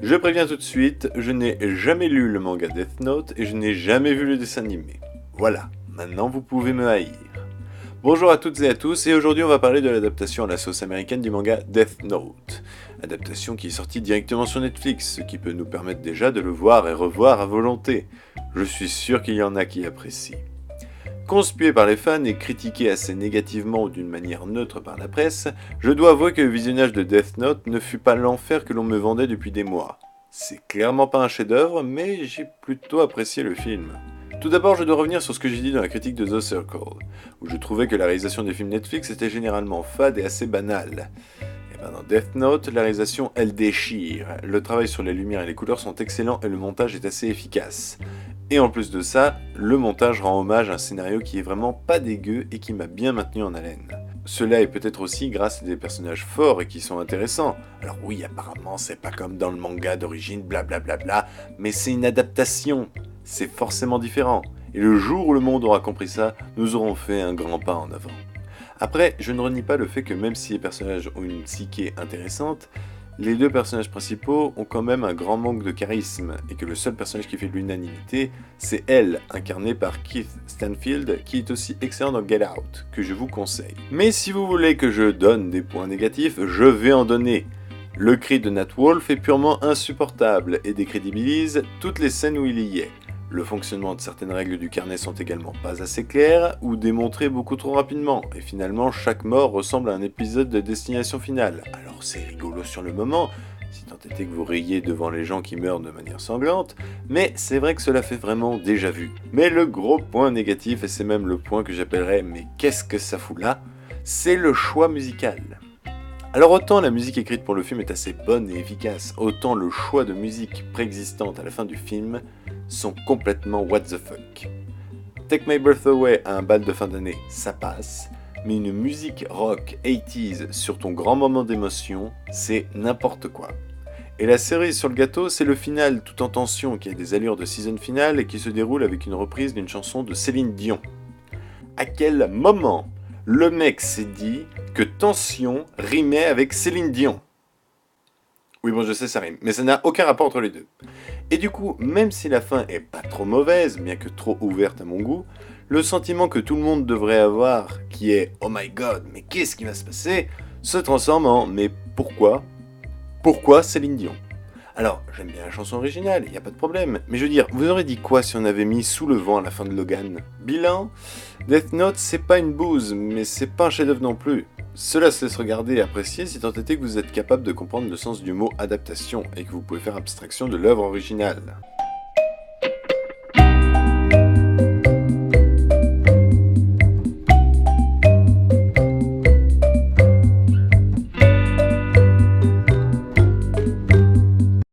Je préviens tout de suite, je n'ai jamais lu le manga Death Note et je n'ai jamais vu le dessin animé. Voilà, maintenant vous pouvez me haïr. Bonjour à toutes et à tous, et aujourd'hui on va parler de l'adaptation à la sauce américaine du manga Death Note. Adaptation qui est sortie directement sur Netflix, ce qui peut nous permettre déjà de le voir et revoir à volonté. Je suis sûr qu'il y en a qui apprécient. Conspué par les fans et critiqué assez négativement ou d'une manière neutre par la presse, je dois avouer que le visionnage de Death Note ne fut pas l'enfer que l'on me vendait depuis des mois. C'est clairement pas un chef-d'œuvre, mais j'ai plutôt apprécié le film. Tout d'abord, je dois revenir sur ce que j'ai dit dans la critique de The Circle, où je trouvais que la réalisation des films Netflix était généralement fade et assez banale. Et ben dans Death Note, la réalisation elle déchire, le travail sur les lumières et les couleurs sont excellents et le montage est assez efficace. Et en plus de ça, le montage rend hommage à un scénario qui est vraiment pas dégueu et qui m'a bien maintenu en haleine. Cela est peut-être aussi grâce à des personnages forts et qui sont intéressants. Alors oui, apparemment c'est pas comme dans le manga d'origine, blablabla, mais c'est une adaptation. C'est forcément différent. Et le jour où le monde aura compris ça, nous aurons fait un grand pas en avant. Après, je ne renie pas le fait que même si les personnages ont une psyché intéressante, les deux personnages principaux ont quand même un grand manque de charisme, et que le seul personnage qui fait l'unanimité, c'est elle, incarnée par Keith Stanfield, qui est aussi excellent dans Get Out, que je vous conseille. Mais si vous voulez que je donne des points négatifs, je vais en donner. Le cri de Nat Wolff est purement insupportable, et décrédibilise toutes les scènes où il y est. Le fonctionnement de certaines règles du carnet sont également pas assez claires, ou démontrées beaucoup trop rapidement, et finalement chaque mort ressemble à un épisode de Destination Finale. Alors c'est rigolo sur le moment, si tant est que vous riez devant les gens qui meurent de manière sanglante, mais c'est vrai que cela fait vraiment déjà vu. Mais le gros point négatif, et c'est même le point que j'appellerais « mais qu'est-ce que ça fout là ?», c'est le choix musical. Alors autant la musique écrite pour le film est assez bonne et efficace, autant le choix de musique préexistante à la fin du film sont complètement what the fuck. Take My Breath Away à un bal de fin d'année, ça passe, mais une musique rock 80s sur ton grand moment d'émotion, c'est n'importe quoi. Et la cerise sur le gâteau, c'est le final tout en tension qui a des allures de season finale et qui se déroule avec une reprise d'une chanson de Céline Dion. À quel moment le mec s'est dit que tension rimait avec Céline Dion? Oui bon je sais ça rime, mais ça n'a aucun rapport entre les deux. Et du coup, même si la fin est pas trop mauvaise, bien que trop ouverte à mon goût, le sentiment que tout le monde devrait avoir, qui est « Oh my god, mais qu'est-ce qui va se passer ?», se transforme en « Mais pourquoi ? Pourquoi Céline Dion ?» Alors, j'aime bien la chanson originale, y a pas de problème, mais je veux dire, vous aurez dit quoi si on avait mis Sous le vent à la fin de Logan ? Bilan ? Death Note, c'est pas une bouse, mais c'est pas un chef-d'œuvre non plus. Cela se laisse regarder et apprécier si tant est que vous êtes capable de comprendre le sens du mot adaptation et que vous pouvez faire abstraction de l'œuvre originale.